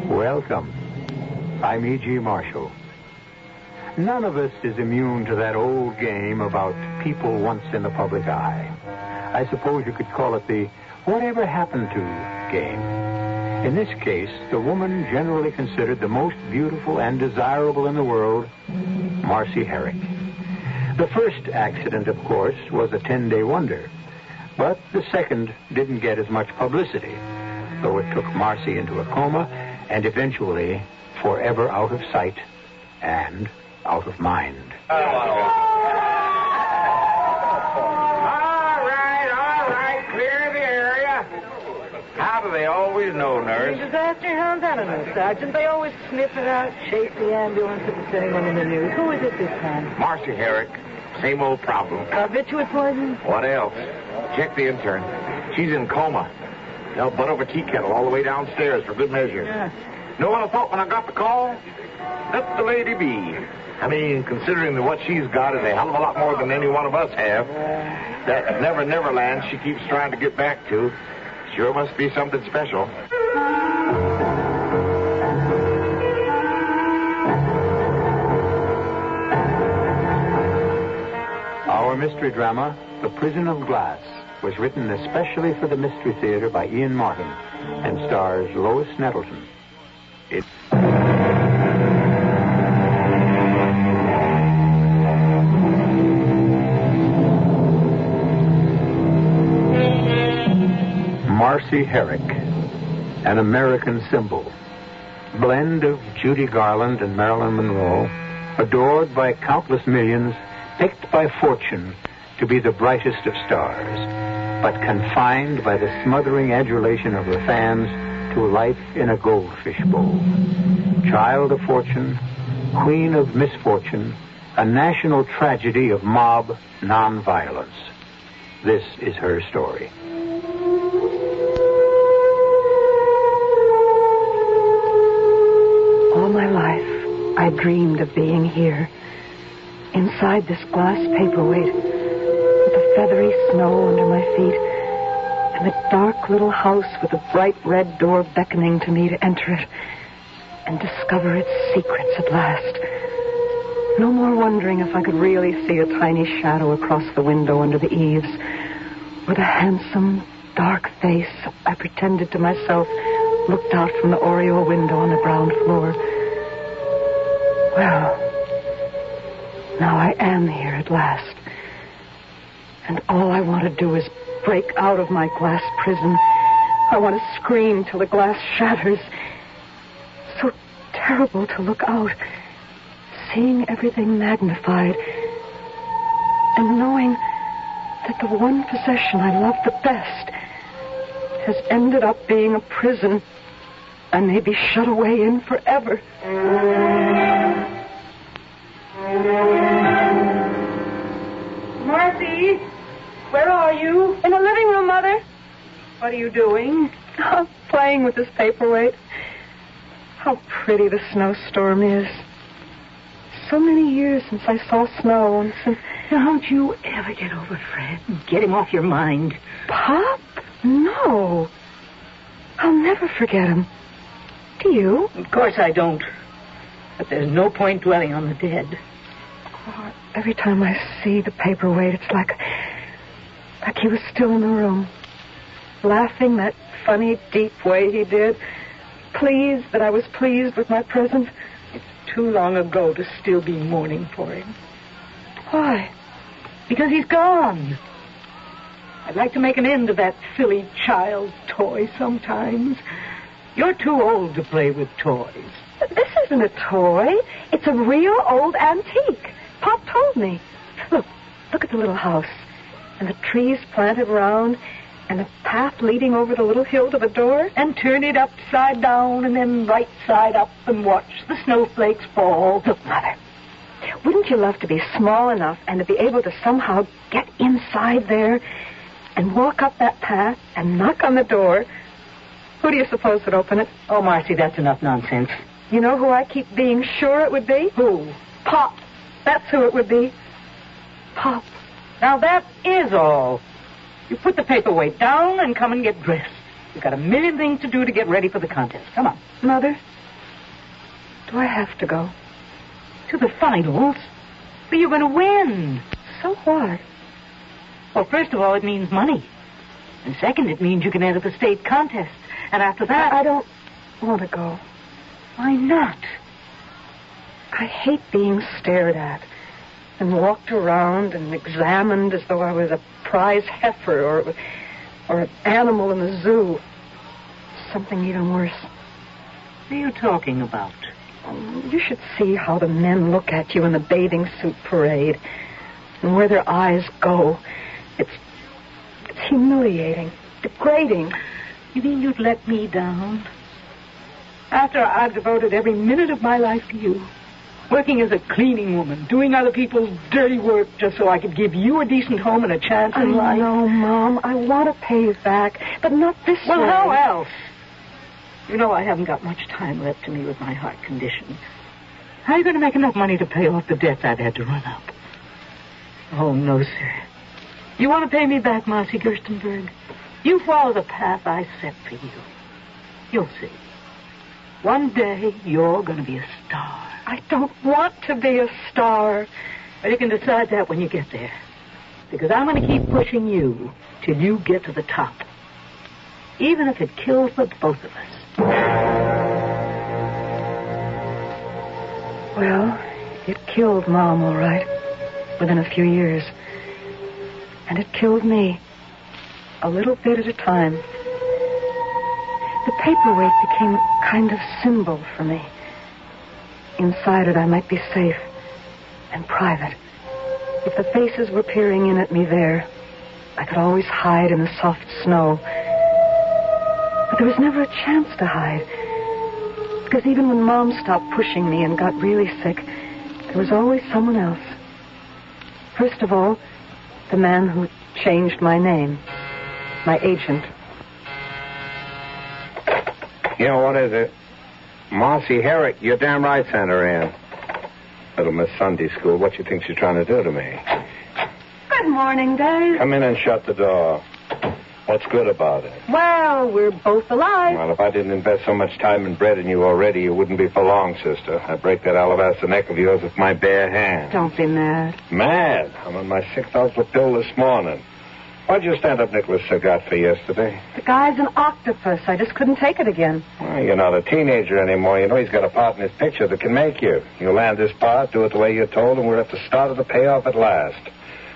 Welcome. I'm E.G. Marshall. None of us is immune to that old game about people once in the public eye. I suppose you could call it the whatever happened to game. In this case, the woman generally considered the most beautiful and desirable in the world, Marcy Herck. The first accident, of course, was a 10-day wonder. But the second didn't get as much publicity, though it took Marcy into a coma and eventually forever out of sight and out of mind. All right, clear the area. How do they always know, nurse? Disaster hounds, I don't know, Sergeant. They always sniff it out, chase the ambulance if there's anyone in the news. Who is it this time? Marcy Herck. Same old problem. Barbiturate poison? What else? Check the intern. She's in coma. They'll butt over tea kettle all the way downstairs for good measure. Yeah. Know what I thought when I got the call? Let the lady be. I mean, considering that what she's got is a hell of a lot more than any one of us have. That Never Land she keeps trying to get back to sure must be something special. Our mystery drama, The Prison of Glass, was written especially for the Mystery Theater by Ian Martin and stars Lois Nettleton. Marcy Herck, an American symbol. Blend of Judy Garland and Marilyn Monroe, adored by countless millions, picked by fortune to be the brightest of stars, but confined by the smothering adulation of her fans to life in a goldfish bowl. Child of fortune, queen of misfortune, a national tragedy of mob nonviolence. This is her story. All my life, I dreamed of being here, inside this glass paperweight, with the feathery snow under my feet, and the dark little house with the bright red door beckoning to me to enter it and discover its secrets at last. No more wondering if I could really see a tiny shadow across the window under the eaves, or the handsome, dark face I pretended to myself looked out from the oriel window on the ground floor. Well, now I am here at last. And all I want to do is break out of my glass prison. I want to scream till the glass shatters. So terrible to look out, seeing everything magnified, and knowing that the one possession I love the best has ended up being a prison. I may be shut away in forever. Marcy, where are you? In the living room, Mother. What are you doing? I'm playing with this paperweight. How pretty the snowstorm is. So many years since I saw snow and since... Don't you ever get over Fred. Get him off your mind. Pop? No. I'll never forget him. Do you? Of course I don't. But there's no point dwelling on the dead. Oh, every time I see the paperweight, it's like he was still in the room, laughing that funny, deep way he did, pleased that I was pleased with my presence. It's too long ago to still be mourning for him. Why? Because he's gone. I'd like to make an end of that silly child toy sometimes. You're too old to play with toys. But this isn't a toy. It's a real old antique. Pop told me. Look at the little house. And the trees planted round, and the path leading over the little hill to the door. And turn it upside down and then right side up and watch the snowflakes fall. Look, Mother, wouldn't you love to be small enough and to be able to somehow get inside there and walk up that path and knock on the door? Who do you suppose would open it? Oh, Marcy, that's enough nonsense. You know who I keep being sure it would be? Who? Pop. That's who it would be. Pop. Now, that is all. You put the paperweight down and come and get dressed. You've got a million things to do to get ready for the contest. Come on. Mother, do I have to go? To the finals? But you're going to win. So what? Well, first of all, it means money. And second, it means you can enter the state contest. And after that... I don't want to go. Why not? I hate being stared at and walked around and examined as though I was a prize heifer or an animal in the zoo. Something even worse. What are you talking about? You should see how the men look at you in the bathing suit parade and where their eyes go. It's humiliating, degrading. You mean you'd let me down? After I've devoted every minute of my life to you, working as a cleaning woman, doing other people's dirty work just so I could give you a decent home and a chance in life. I know, Mom. I want to pay you back, but not this way. Well, how else? You know I haven't got much time left to me with my heart condition. How are you going to make enough money to pay off the debts I've had to run up? Oh, no, sir. You want to pay me back, Marcy Gerstenberg? You follow the path I set for you. You'll see. One day, you're going to be a star. I don't want to be a star. Well, you can decide that when you get there. Because I'm going to keep pushing you till you get to the top. Even if it kills the both of us. Well, it killed Mom, all right, within a few years. And it killed me, a little bit at a time. The paperweight became a kind of symbol for me. Inside it, I might be safe and private. If the faces were peering in at me there, I could always hide in the soft snow. But there was never a chance to hide. Because even when Mom stopped pushing me and got really sick, there was always someone else. First of all, the man who changed my name, my agent. You know, what is it? Marcy Herck, you're damn right, sent her in. Little Miss Sunday School, what you think she's trying to do to me? Good morning, Dave. Come in and shut the door. What's good about it? Well, we're both alive. Well, if I didn't invest so much time and bread in you already, you wouldn't be for long, sister. I'd break that alabaster neck of yours with my bare hand. Don't be mad. Mad? I'm on my 6th pill this morning. Why'd you stand up Nicholas Sagat for yesterday? The guy's an octopus. I just couldn't take it again. Well, you're not a teenager anymore. You know he's got a part in his picture that can make you. You land this part, do it the way you're told, and we're at the start of the payoff at last.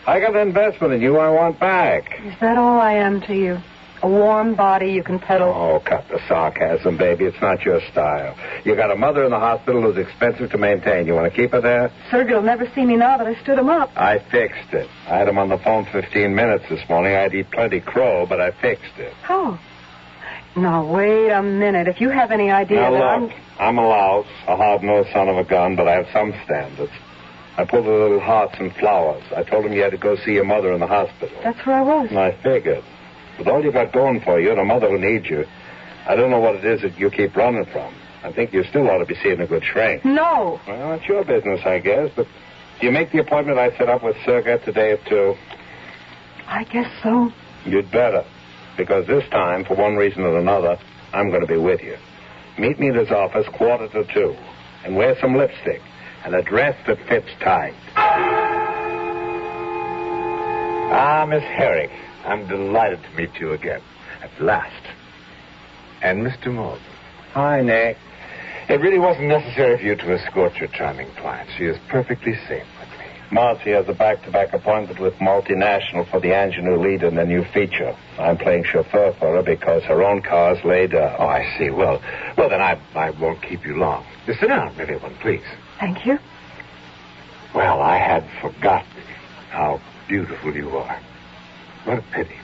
I got an investment in you I want back. Is that all I am to you? A warm body you can peddle? Oh, cut the sarcasm, baby. It's not your style. You got a mother in the hospital who's expensive to maintain. You want to keep her there? Sergey'll never see me now that I stood him up. I fixed it. I had him on the phone 15 minutes this morning. I'd eat plenty crow, but I fixed it. How? Now, wait a minute. If you have any idea now, look, I'm a louse, a hard-nosed son of a gun, but I have some standards. I pulled the little hearts and flowers. I told him you had to go see your mother in the hospital. That's where I was. And I figured. With all you got going for you and a mother who needs you, I don't know what it is that you keep running from. I think you still ought to be seeing a good shrink. No. Well, it's your business, I guess, but do you make the appointment I set up with Sergey today at 2? I guess so. You'd better, because this time, for one reason or another, I'm going to be with you. Meet me at his office 1:45, and wear some lipstick. And a dress that fits tight. Ah, Miss Herck, I'm delighted to meet you again. At last. And Mr. Morgan. Hi, Nick. It really wasn't necessary for you to escort your charming client. She is perfectly safe with me. Marcy has a back-to-back appointment with Multinational for the ingenue lead in the new feature. I'm playing chauffeur for her because her own car's laid up. Oh, I see. Well, then I won't keep you long. Sit down, everyone, please. Thank you. Well, I had forgotten how beautiful you are. What a pity.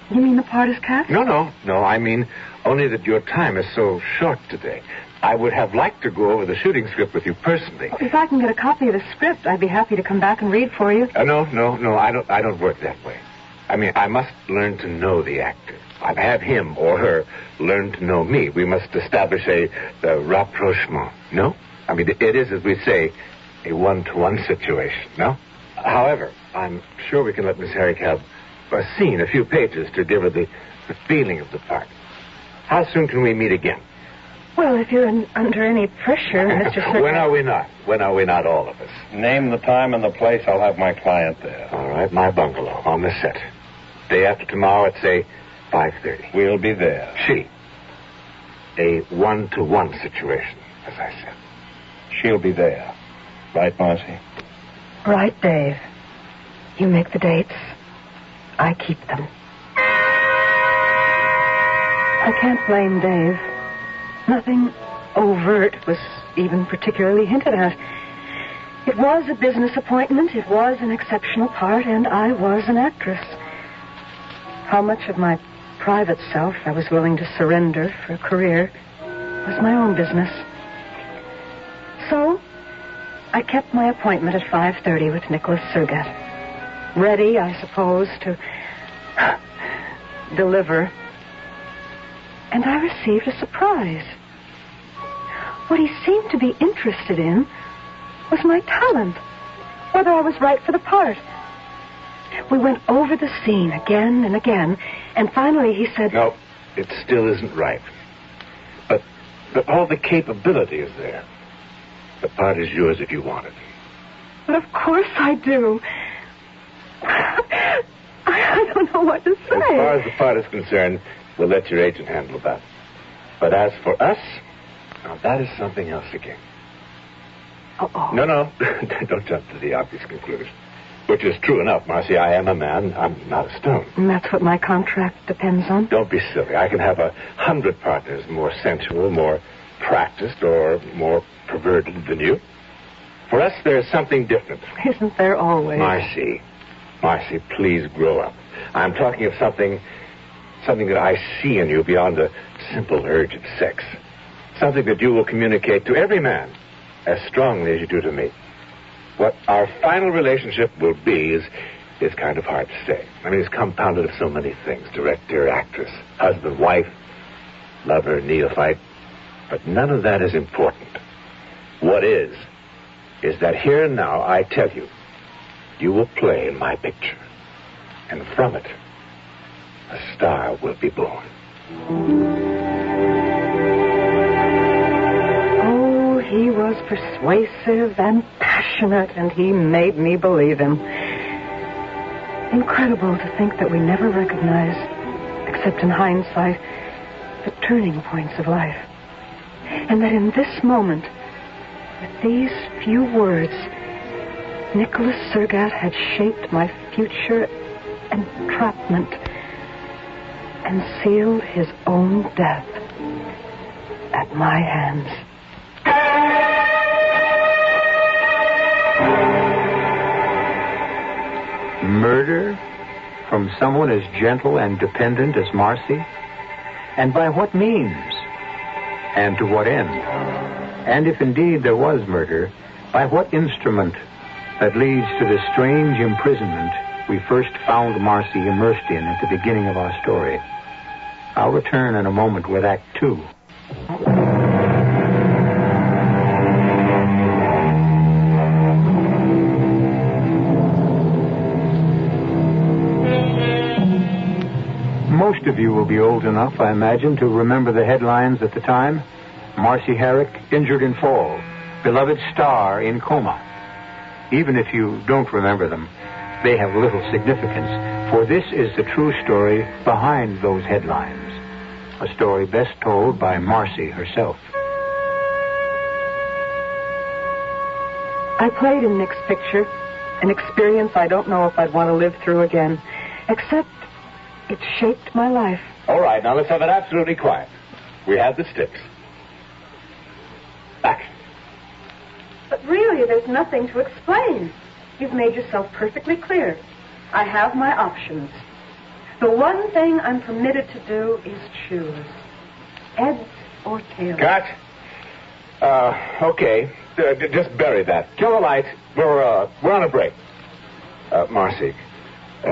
You mean the part is cast? No. I mean only that your time is so short today. I would have liked to go over the shooting script with you personally. If I can get a copy of the script, I'd be happy to come back and read for you. No. I don't work that way. I mean, I must learn to know the actor. I've had him or her learn to know me. We must establish a rapprochement. No? I mean, it is, as we say, a one-to-one situation, no? However, I'm sure we can let Miss Herck have a scene, a few pages, to give her the the feeling of the part. How soon can we meet again? Well, if you're under any pressure, Mr. Herck... When are we not? When are we not, all of us? Name the time and the place. I'll have my client there. All right, my bungalow, on the set. Day after tomorrow at, say, 5:30. We'll be there. She. A one-to-one situation, as I said. She'll be there. Right, Marcy? Right, Dave. You make the dates. I keep them. I can't blame Dave. Nothing overt was even particularly hinted at. It was a business appointment, it was an exceptional part, and I was an actress. How much of my private self I was willing to surrender for a career was my own business. So, I kept my appointment at 5:30 with Nicholas Surgat. Ready, I suppose, to deliver. And I received a surprise. What he seemed to be interested in was my talent, whether I was right for the part. We went over the scene again and again, and finally he said... No, it still isn't right. But all the capability is there. The part is yours if you want it. But of course I do. I don't know what to say. As far as the part is concerned, we'll let your agent handle that. But as for us, now that is something else again. Uh-oh. No. Don't jump to the obvious conclusion. Which is true enough, Marcy. I am a man. I'm not a stone. And that's what my contract depends on? Don't be silly. I can have 100 partners more sensual, more practiced, or more perverted than you. For us, there's something different. Isn't there always? Marcy, please grow up. I'm talking of something that I see in you beyond the simple urge of sex. Something that you will communicate to every man as strongly as you do to me. What our final relationship will be is kind of hard to say. I mean, it's compounded of so many things. Director, actress, husband, wife, lover, neophyte. But none of that is important. What is that here and now, I tell you, you will play in my picture. And from it, a star will be born. Oh, he was persuasive and passionate, and he made me believe him. Incredible to think that we never recognize, except in hindsight, the turning points of life. And that in this moment, with these few words, Nicholas Surgat had shaped my future entrapment and sealed his own death at my hands. Murder from someone as gentle and dependent as Marcy? And by what means? And to what end? And if indeed there was murder, by what instrument that leads to the strange imprisonment we first found Marcy immersed in at the beginning of our story? I'll return in a moment with Act 2. Most of you will be old enough, I imagine, to remember the headlines at the time. Marcy Herck, injured in fall. Beloved star in coma. Even if you don't remember them, they have little significance, for this is the true story behind those headlines. A story best told by Marcy herself. I played in Nick's picture, an experience I don't know if I'd want to live through again, except it shaped my life. All right, now let's have it absolutely quiet. We have the sticks. Action. But really, there's nothing to explain. You've made yourself perfectly clear. I have my options. The one thing I'm permitted to do is choose. Heads or tails. Cut. Okay. Just bury that. Kill the lights. We're on a break. Marcy,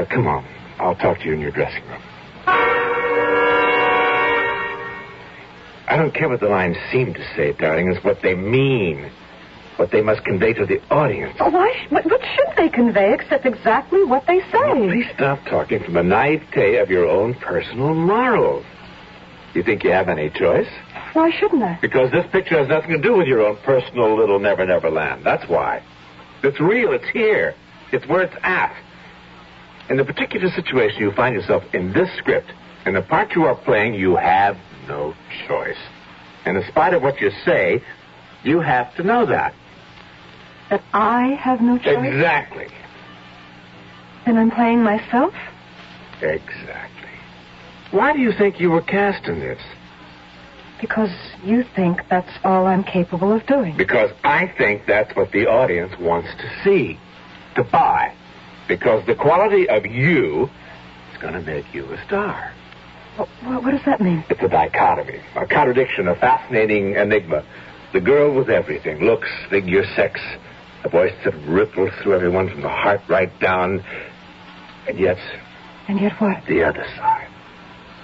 come on. I'll talk to you in your dressing room. I don't care what the lines seem to say, darling. It's what they mean. what they must convey to the audience. Oh, what should they convey except exactly what they say? Well, please stop talking from the naivete of your own personal morals. You think you have any choice? Why shouldn't I? Because this picture has nothing to do with your own personal little Never Never Land. That's why. It's real. It's here. It's where it's at. In the particular situation you find yourself in this script, in the part you are playing, you have no choice. And in spite of what you say, you have to know that. That I have no choice? Exactly. Then I'm playing myself? Exactly. Why do you think you were cast in this? Because you think that's all I'm capable of doing. Because I think that's what the audience wants to see, to buy. Because the quality of you is going to make you a star. What does that mean? It's a dichotomy, a contradiction, a fascinating enigma. The girl with everything, looks, figure, sex, a voice that ripples through everyone from the heart right down. And yet... And yet what? The other side.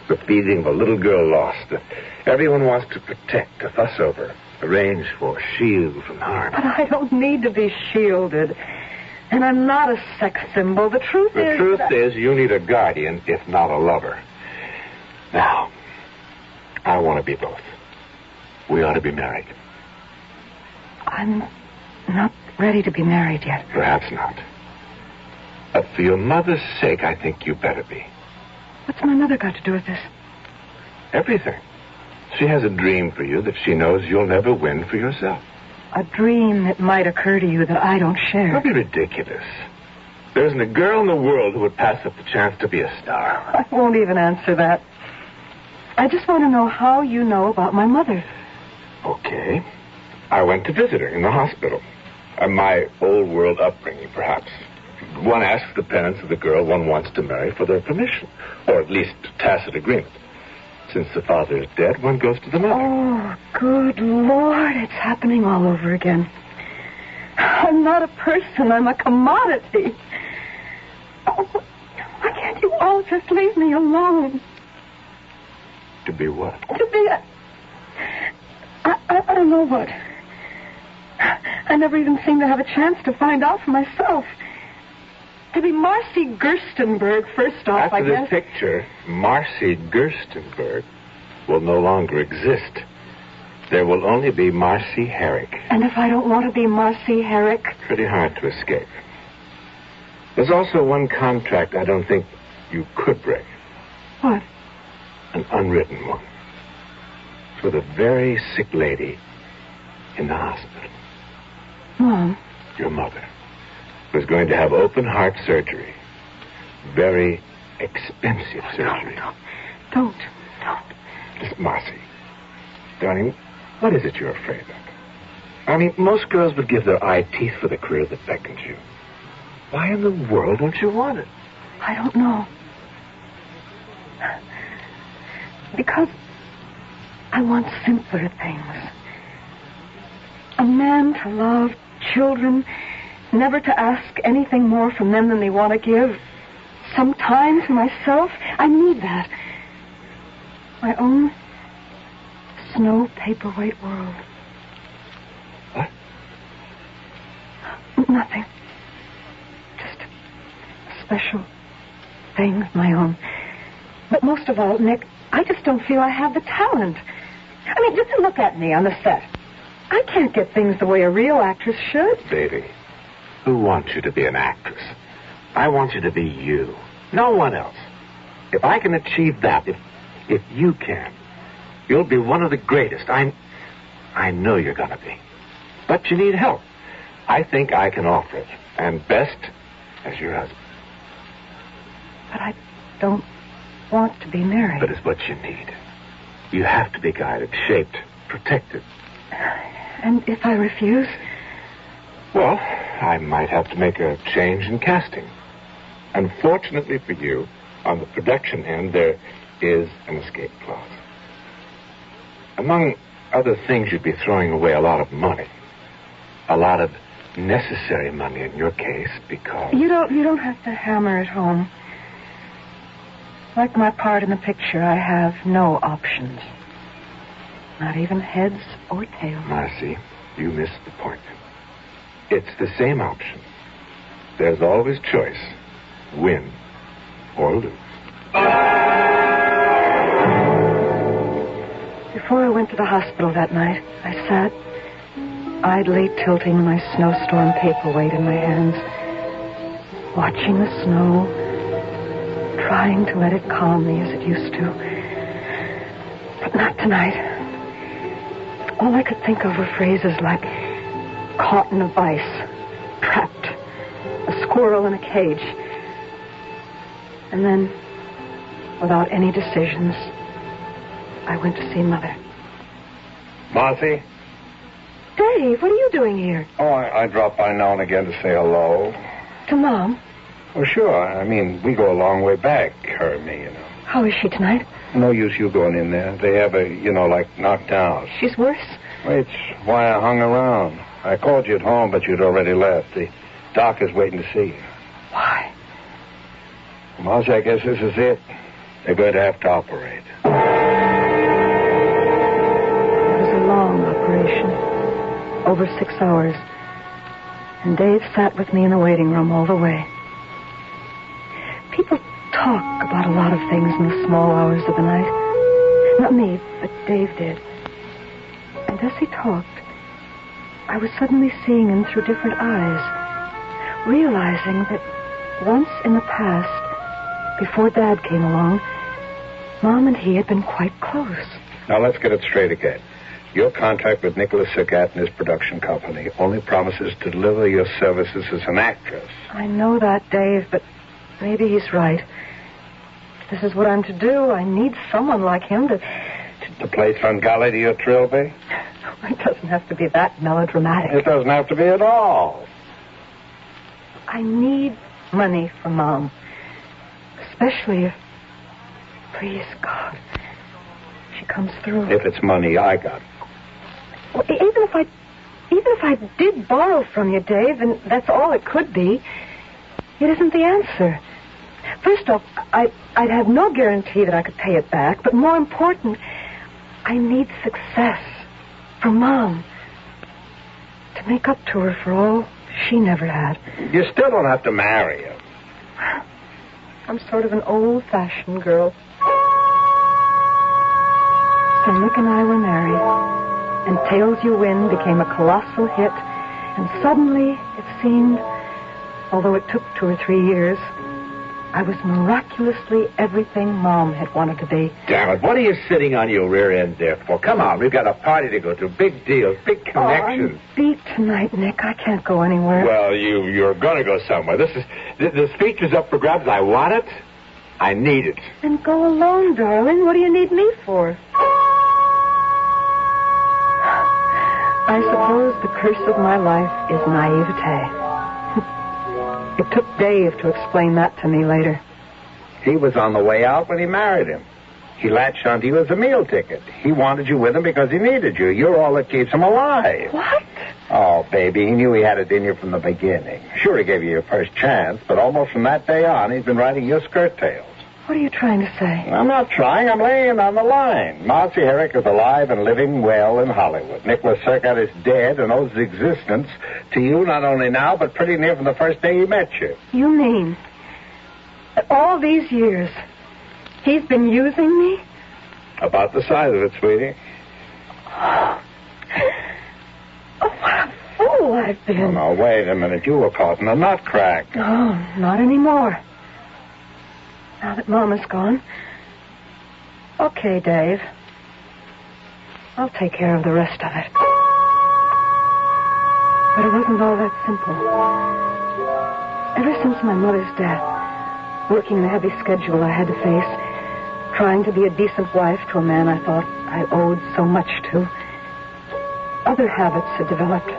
The feeling of a little girl lost that everyone wants to protect, to fuss over, arrange for, shield from harm. But I don't need to be shielded. And I'm not a sex symbol. The truth is you need a guardian, if not a lover. Now, I want to be both. We ought to be married. I'm not ready to be married yet. Perhaps not. But for your mother's sake, I think you better be. What's my mother got to do with this? Everything. She has a dream for you that she knows you'll never win for yourself. A dream that might occur to you that I don't share. Don't be ridiculous. There isn't a girl in the world who would pass up the chance to be a star. I won't even answer that. I just want to know how you know about my mother. Okay. I went to visit her in the hospital. My old world upbringing, perhaps. One asks the parents of the girl one wants to marry for their permission, or at least tacit agreement. Since the father is dead, one goes to the mother. Oh, good Lord, it's happening all over again. I'm not a person, I'm a commodity. Oh, why can't you all just leave me alone? To be what? To be I don't know what. I never even seem to have a chance to find out for myself. To be Marcy Gerstenberg, first off, I guess. After this picture, Marcy Gerstenberg will no longer exist. There will only be Marcy Herck. And if I don't want to be Marcy Herck? Pretty hard to escape. There's also one contract I don't think you could break. What? An unwritten one. For the very sick lady in the hospital. Mom? Your mother. Was going to have open heart surgery. Very expensive surgery. Don't. Listen, Marcy. Darling, what is it you're afraid of? I mean, most girls would give their eye teeth for the career that beckons you. Why in the world don't you want it? I don't know. Because I want simpler things. A man to love, children, never to ask anything more from them than they want to give. Some time to myself. I need that. My own snow paperweight world. What? Nothing. Just a special thing of my own. But most of all, Nick, I just don't feel I have the talent. I mean, just to look at me on the set. I can't get things the way a real actress should. Baby, who wants you to be an actress? I want you to be you. No one else. If I can achieve that, if you can, you'll be one of the greatest. I know you're going to be. But you need help. I think I can offer it. And best as your husband. But I don't want to be married. But it's what you need. You have to be guided, shaped, protected. And if I refuse? Well, I might have to make a change in casting. Unfortunately for you, on the production end, there is an escape clause. Among other things, you'd be throwing away a lot of money. A lot of necessary money in your case, because... You don't have to hammer it home. Like my part in the picture, I have no options. Not even heads or tails. Marcy, you missed the point. It's the same option. There's always choice. Win or lose. Before I went to the hospital that night, I sat idly tilting my snowstorm paperweight in my hands, watching the snow, trying to let it calm me as it used to. But not tonight. All I could think of were phrases like caught in a vice, trapped, a squirrel in a cage. And then, without any decisions, I went to see Mother. Marcy? Dave, what are you doing here? Oh, I drop by now and again to say hello. To Mom? Oh, sure. I mean, we go a long way back, her and me, How is she tonight? No use you going in there. They have a, knocked down. She's worse? Well, it's why I hung around. I called you at home, but you'd already left. The doctor's waiting to see you. Why? Marcy, I guess this is it. They're going to have to operate. It was a long operation. Over 6 hours. And Dave sat with me in the waiting room all the way. People talk about a lot of things in the small hours of the night. Not me, but Dave did. And as he talked, I was suddenly seeing him through different eyes, realizing that once in the past, before Dad came along, Mom and he had been quite close. Now, let's get it straight again. Your contract with Nicholas Sagat and his production company only promises to deliver your services as an actress. I know that, Dave, but maybe he's right. If this is what I'm to do, I need someone like him to play Svengali to your Trilby? It doesn't have to be that melodramatic. It doesn't have to be at all. I need money for Mom. Especially if, please, God, she comes through. If it's money, I got it. Well, even if I did borrow from you, Dave, and that's all it could be, it isn't the answer. First off, I'd have no guarantee that I could pay it back, but more important, I need success for Mom to make up to her for all she never had. You still don't have to marry him. I'm sort of an old-fashioned girl. So Nick and I were married, and Tales You Win became a colossal hit, and suddenly it seemed, although it took 2 or 3 years, I was miraculously everything Mom had wanted to be. Damn it, what are you sitting on your rear end there for? Come on, we've got a party to go to. Big deals, big connections. I'm beat tonight, Nick. I can't go anywhere. Well, you're going to go somewhere. The speech is up for grabs. I want it. I need it. Then go alone, darling. What do you need me for? I suppose the curse of my life is naivete. It took Dave to explain that to me later. He was on the way out when he married him. He latched onto you as a meal ticket. He wanted you with him because he needed you. You're all that keeps him alive. What? Oh, baby, he knew he had it in you from the beginning. Sure, he gave you your first chance, but almost from that day on, he's been writing your skirt tales. What are you trying to say? I'm not trying. I'm laying it on the line. Marcy Herck is alive and living well in Hollywood. Nicholas Sagat is dead and owes his existence to you not only now, but pretty near from the first day he met you. You mean that all these years he's been using me? About the size of it, sweetie. Oh, what a fool I've been. Oh, no, wait a minute. You were caught in a nutcrack. No, not anymore. Now that Mama's gone. Okay, Dave. I'll take care of the rest of it. But it wasn't all that simple. Ever since my mother's death, working the heavy schedule I had to face, trying to be a decent wife to a man I thought I owed so much to, other habits had developed.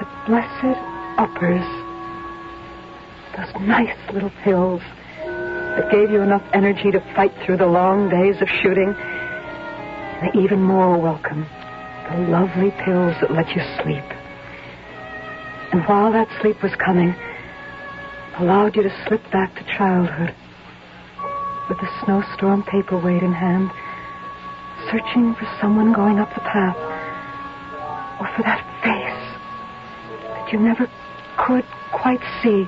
The blessed uppers. Those nice little pills that gave you enough energy to fight through the long days of shooting. And the even more welcome, the lovely pills that let you sleep. And while that sleep was coming, allowed you to slip back to childhood with the snowstorm paperweight in hand, searching for someone going up the path, or for that face that you never could quite see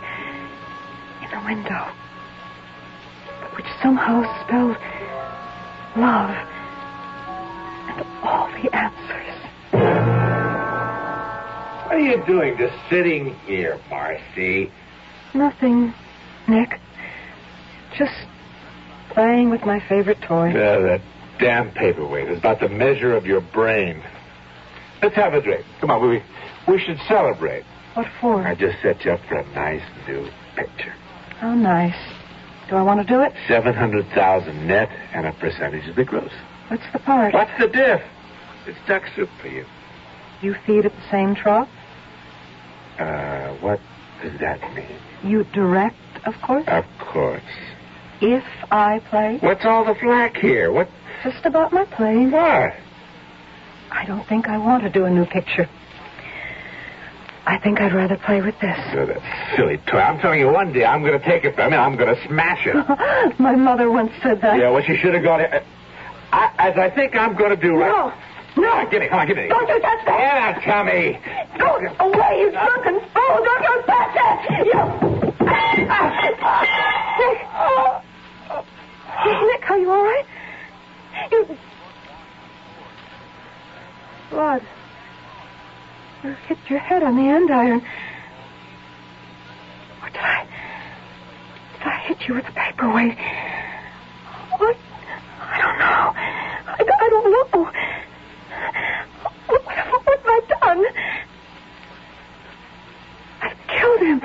in the window, but which somehow spelled love and all the answers. What are you doing just sitting here, Marcy? Nothing, Nick. Just playing with my favorite toy. That damn paperweight is about the measure of your brain. Let's have a drink. Come on, we should celebrate. What for? I just set you up for a nice new picture. How nice. Do I want to do it? 700,000 net and a percentage of the gross. What's the part? What's the diff? It's duck soup for you. You feed at the same trough? What does that mean? You direct, of course? Of course. If I play? What's all the flack here? What? Just about my playing. What? I don't think I want to do a new picture. I think I'd rather play with this. Oh, that silly toy. I'm telling you, one day I'm going to take it from you. I'm going to smash it. My mother once said that. Yeah, well, she should have gone... as I think I'm going to do right... No. No. Give me. Come on, give me. Don't you touch that. Yeah, Tommy. Go away, you drunken fool. Don't you touch it. Nick, are you all right? Blood. You hit your head on the andiron. Or did I hit you with the paperweight? What? I don't know. I don't know. What have I done? I've killed him.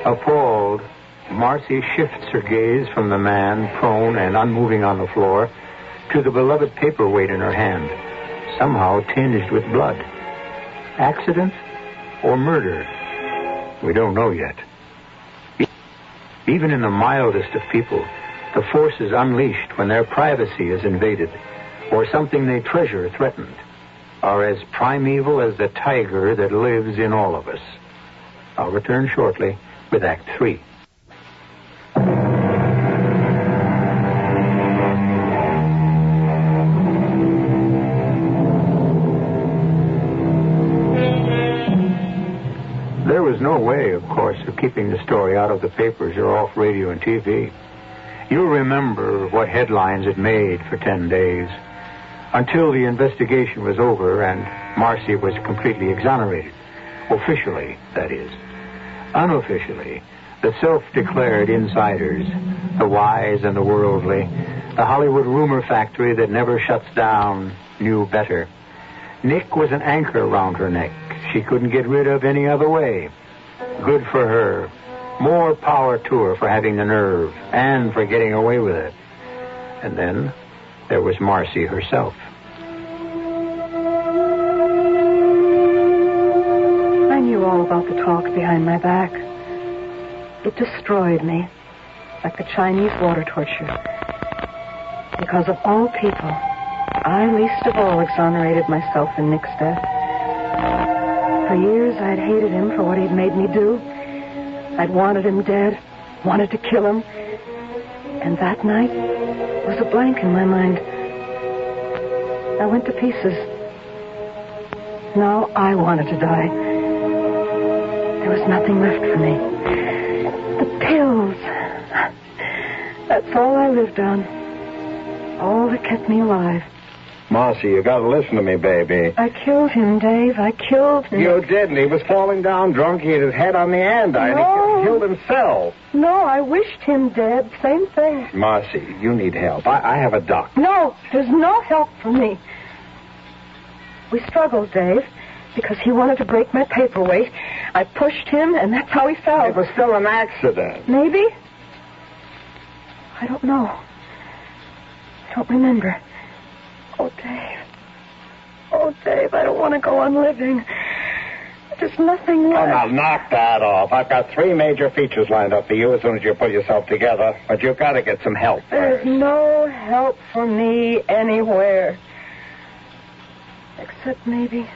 Appalled, Marcy shifts her gaze from the man, prone and unmoving on the floor, to the beloved paperweight in her hand, somehow tinged with blood. Accident or murder? We don't know yet. Even in the mildest of people, the force is unleashed when their privacy is invaded, or something they treasure threatened, are as primeval as the tiger that lives in all of us. I'll return shortly with Act 3. There was no way, of course, of keeping the story out of the papers or off radio and TV. You'll remember what headlines it made for 10 days, until the investigation was over and Marcy was completely exonerated. Officially, that is. Unofficially, the self-declared insiders, the wise and the worldly, the Hollywood rumor factory that never shuts down, knew better. Nick was an anchor around her neck she couldn't get rid of any other way. Good for her. More power to her for having the nerve and for getting away with it. And then there was Marcy herself. I knew all about the talk behind my back. It destroyed me, like the Chinese water torture. Because of all people, I least of all exonerated myself in Nick's death. For years, I'd hated him for what he'd made me do. I'd wanted him dead, wanted to kill him. And that night was a blank in my mind. I went to pieces. Now I wanted to die. There was nothing left for me. The pills. That's all I lived on. All that kept me alive. Marcy, you gotta listen to me, baby. I killed him, Dave. I killed him. You didn't. He was falling down drunk. He hit his head on the andiron. No. He killed himself. No, I wished him dead. Same thing. Marcy, you need help. I have a doctor. No, there's no help for me. We struggled, Dave, because he wanted to break my paperweight. I pushed him, and that's how he fell. It was still an accident. Maybe? I don't know. I don't remember. Oh, Dave. Oh, Dave, I don't want to go on living. There's nothing left. Oh, now knock that off. I've got 3 major features lined up for you as soon as you pull yourself together. But you've got to get some help There's first. no help for me anywhere. Except maybe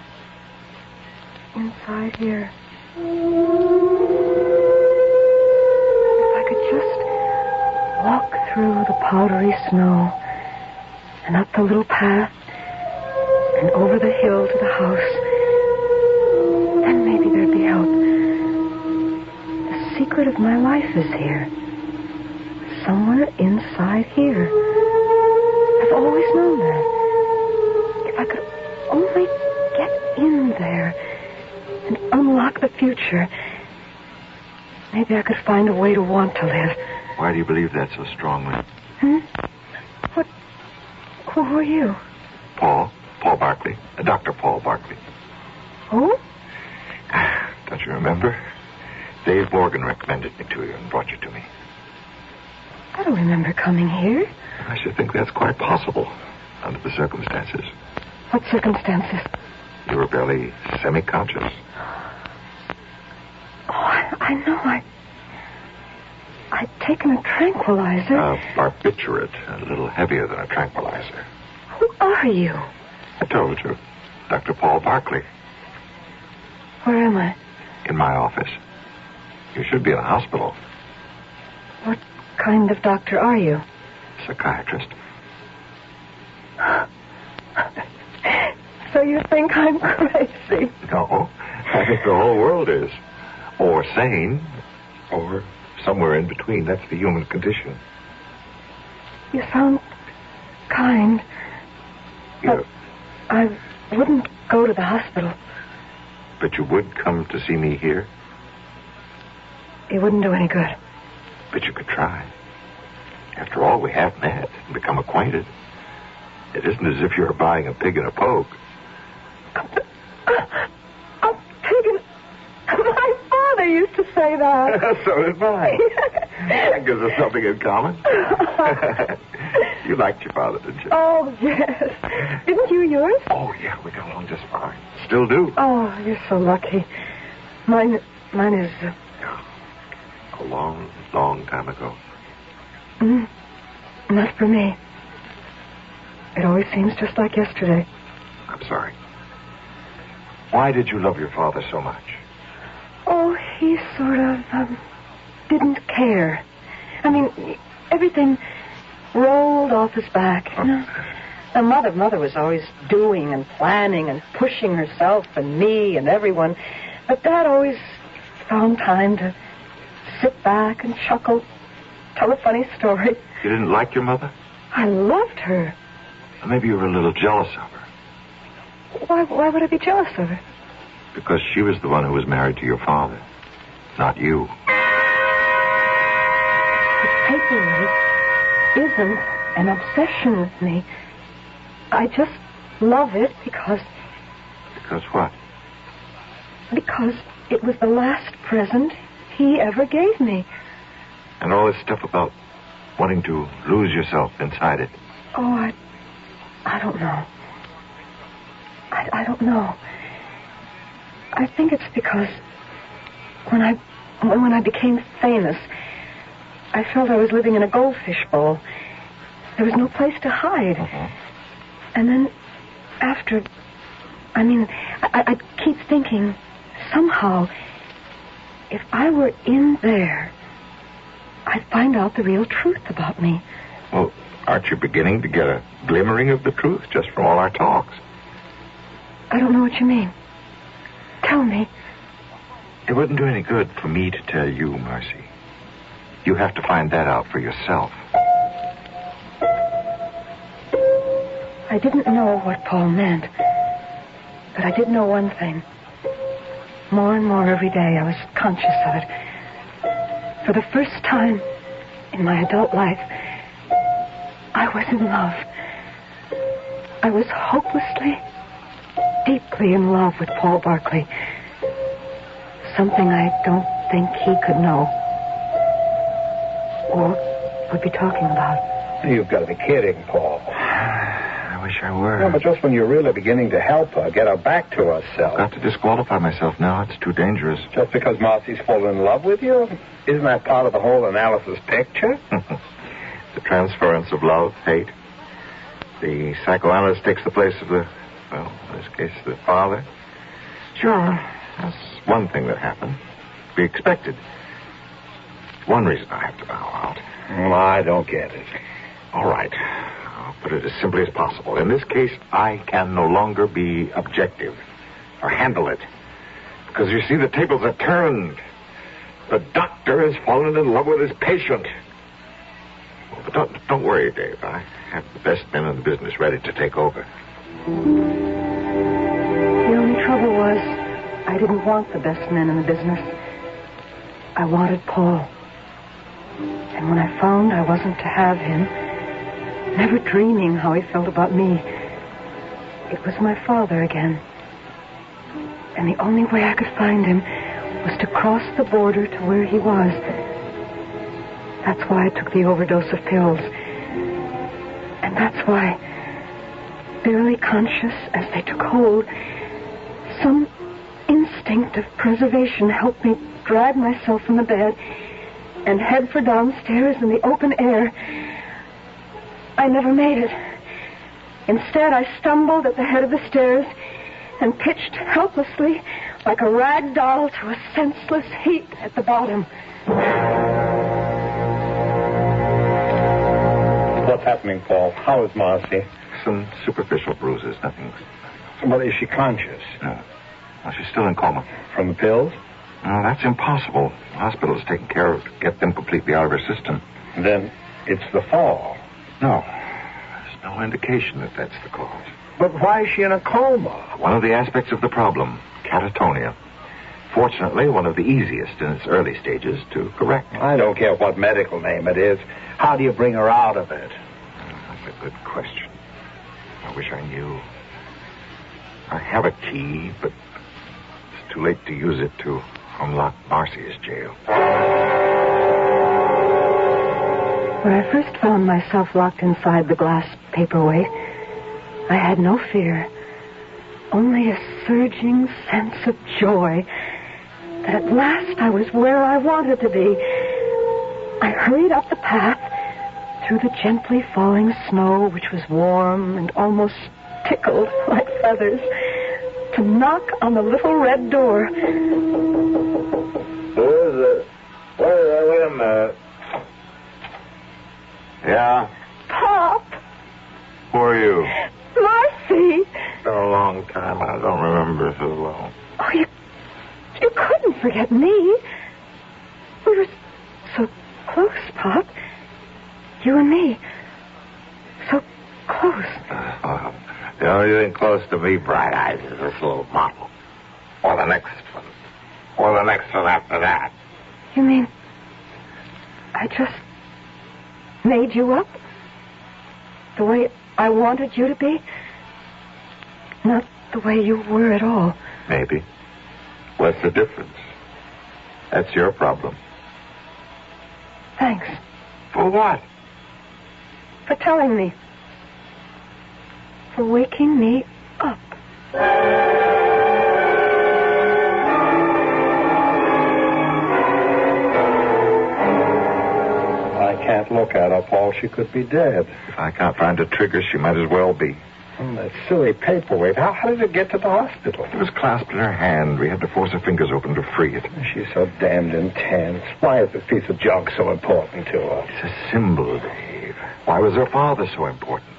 inside here. If I could just walk through the powdery snow and up the little path and over the hill to the house. Then maybe there'd be help. The secret of my life is here. Somewhere inside here. I've always known that. If I could only get in there and unlock the future, maybe I could find a way to want to live. Why do you believe that so strongly? What? Who are you? Paul Barkley. Dr. Paul Barkley. Who? Don't you remember? Dave Morgan recommended me to you and brought you to me. I don't remember coming here. I should think that's quite possible under the circumstances. What circumstances? You were barely semi-conscious. Oh, I know. I'd taken a tranquilizer. A barbiturate, a little heavier than a tranquilizer. Who are you? I told you. Dr. Paul Barkley. Where am I? In my office. You should be in a hospital. What kind of doctor are you? Psychiatrist. So you think I'm crazy? No. I think the whole world is. Or sane. Or somewhere in between. That's the human condition. You sound kind. But I wouldn't go to the hospital. But you would come to see me here? It wouldn't do any good. But you could try. After all, we have met and become acquainted. It isn't as if you're buying a pig in a poke. A pig in... My father used to say that. So did mine. That gives us something in common. You liked your father, didn't you? Oh, yes. Didn't you yours? Oh, yeah, we got along just fine. Still do. Oh, you're so lucky. Mine is... A long, long time ago. Not for me. It always seems just like yesterday. I'm sorry. Why did you love your father so much? Oh, he sort of didn't care. I mean, everything rolled off his back. You know? Now, Mother was always doing and planning and pushing herself and me and everyone. But Dad always found time to sit back and chuckle, tell a funny story. You didn't like your mother? I loved her. Maybe you were a little jealous of her. Why would I be jealous of her? Because she was the one who was married to your father, not you. The paperweight isn't an obsession with me. I just love it because... Because what? Because it was the last present he ever gave me. And all this stuff about wanting to lose yourself inside it. Oh, I don't know. I don't know. I think it's because when I became famous, I felt I was living in a goldfish bowl. There was no place to hide. And then after, I keep thinking, somehow, if I were in there, I'd find out the real truth about me. Well, aren't you beginning to get a glimmering of the truth just from all our talks? I don't know what you mean. Tell me. It wouldn't do any good for me to tell you, Marcy. You have to find that out for yourself. I didn't know what Paul meant, but I did know one thing. More and more every day I was conscious of it. For the first time in my adult life, I was in love. I was hopelessly, deeply in love with Paul Barkley. Something I don't think he could know. Or would be talking about. You've got to be kidding, Paul. I wish I were. No, but just when you're really beginning to help her, get her back to herself. I've got to disqualify myself now. It's too dangerous. Just because Marcy's fallen in love with you? Isn't that part of the whole analysis picture? The transference of love, hate. The psychoanalyst takes the place of the, well, in this case, the father. Sure, that's one thing that happened. Be expected. One reason I have to bow out. Well, I don't get it. All right. I'll put it as simply as possible. In this case, I can no longer be objective or handle it. Because you see, the tables are turned. The doctor has fallen in love with his patient. Well, but don't worry, Dave. I have the best men in the business ready to take over. The only trouble was I didn't want the best men in the business. I wanted Paul. And when I found I wasn't to have him, never dreaming how he felt about me, it was my father again. And the only way I could find him was to cross the border to where he was. That's why I took the overdose of pills. And that's why, barely conscious as they took hold, some instinct of preservation helped me drag myself from the bed and head for downstairs in the open air. I never made it. Instead, I stumbled at the head of the stairs and pitched helplessly like a rag doll to a senseless heap at the bottom. What's happening, Paul? How is Marcy? Some superficial bruises, nothing. Well, is she conscious? No. Well, she's still in coma. From the pills? No, that's impossible. The hospital is taking care of to get them completely out of her system. Then it's the fall. No. There's no indication that that's the cause. But why is she in a coma? One of the aspects of the problem, catatonia. Fortunately, one of the easiest in its early stages to correct. I don't care what medical name it is. How do you bring her out of it? That's a good question. I wish I knew. I have a key, but it's too late to use it to unlock Marcy's jail. When I first found myself locked inside the glass paperweight, I had no fear, only a surging sense of joy that at last I was where I wanted to be. I hurried up the path through the gently falling snow, which was warm and almost tickled like feathers, to knock on the little red door. Who is it? Wait a minute. Yeah? Pop! Who are you? Marcy! It's been a long time. I don't remember so long. Oh, you couldn't forget me. We were so close, Pop. You and me. So close. The only thing close to me, Bright Eyes, is this little model. Or the next one. Or the next one after that. You mean I just made you up? The way I wanted you to be? Not the way you were at all. Maybe. What's the difference? That's your problem. Thanks. For what? For telling me. For waking me up. I can't look at her, Paul. She could be dead. If I can't find a trigger, she might as well be. Oh, that silly paperweight. How did it get to the hospital? It was clasped in her hand. We had to force her fingers open to free it. She's so damned intense. Why is this piece of junk so important to her? It's a symbol, Dave. Why was her father so important?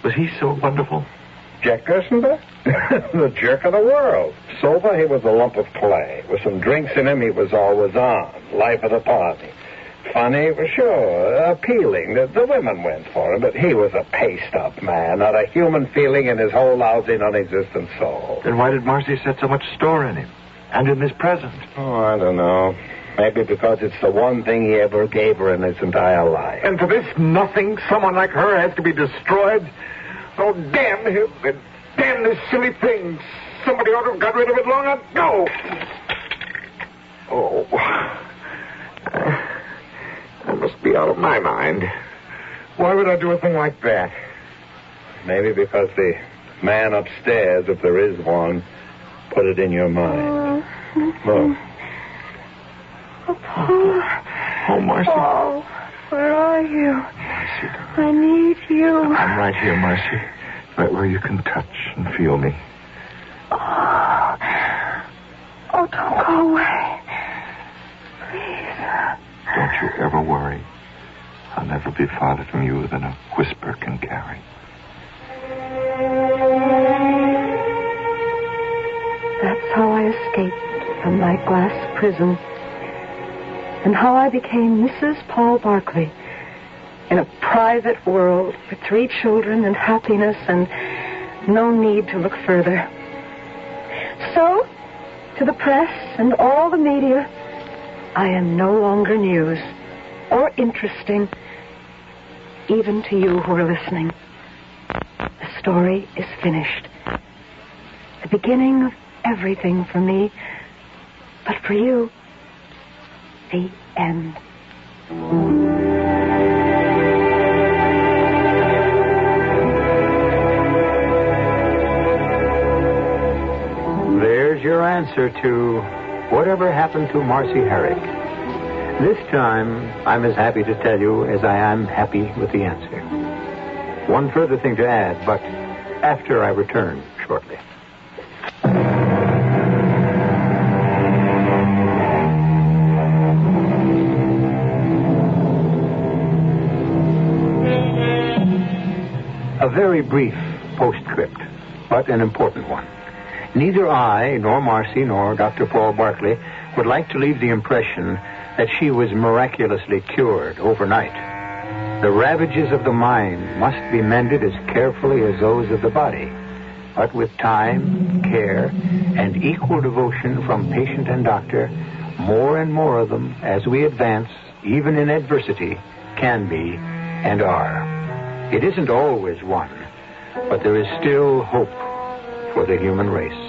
Was he so wonderful? Jack Gerstenberg? The jerk of the world. Sober, he was a lump of clay. With some drinks in him, he was always on. Life of the party. Funny, for sure. Appealing. The women went for him, but he was a paste-up man. Not a human feeling in his whole lousy, non-existent soul. Then why did Marcy set so much store in him? And in this present? Oh, I don't know. Maybe because it's the one thing he ever gave her in his entire life. And for this nothing, someone like her has to be destroyed? Oh, damn him and damn this silly thing. Somebody ought to have got rid of it long ago. Oh. I must be out of my mind. Why would I do a thing like that? Maybe because the man upstairs, if there is one, put it in your mind. Look. Oh, Paul. Oh, Marcy. Paul, where are you? Marcy. I need you. I'm right here, Marcy. Right where you can touch and feel me. Oh, don't go away. Please. Don't you ever worry. I'll never be farther from you than a whisper can carry. That's how I escaped from my glass prison, and how I became Mrs. Paul Barkley in a private world with 3 children and happiness and no need to look further. So, to the press and all the media, I am no longer news or interesting, even to you who are listening. The story is finished. The beginning of everything for me, but for you, the end. There's your answer to whatever happened to Marcy Herck. This time, I'm as happy to tell you as I am happy with the answer. One further thing to add, but after I return shortly. A very brief postscript, but an important one. Neither I, nor Marcy, nor Dr. Paul Barkley would like to leave the impression that she was miraculously cured overnight. The ravages of the mind must be mended as carefully as those of the body, but with time, care, and equal devotion from patient and doctor, more and more of them, as we advance, even in adversity, can be and are. It isn't always one, but there is still hope for the human race.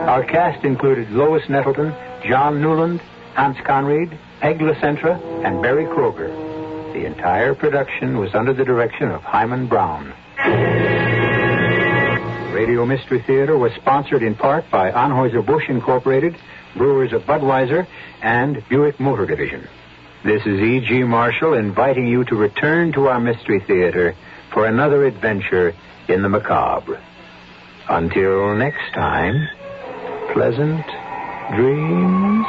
Our cast included Lois Nettleton, John Newland, Hans Conried, Peg LaCentra, and Barry Kroger. The entire production was under the direction of Himan Brown. Radio Mystery Theater was sponsored in part by Anheuser-Busch Incorporated, Brewers of Budweiser, and Buick Motor Division. This is E.G. Marshall inviting you to return to our Mystery Theater for another adventure in the macabre. Until next time, pleasant dreams.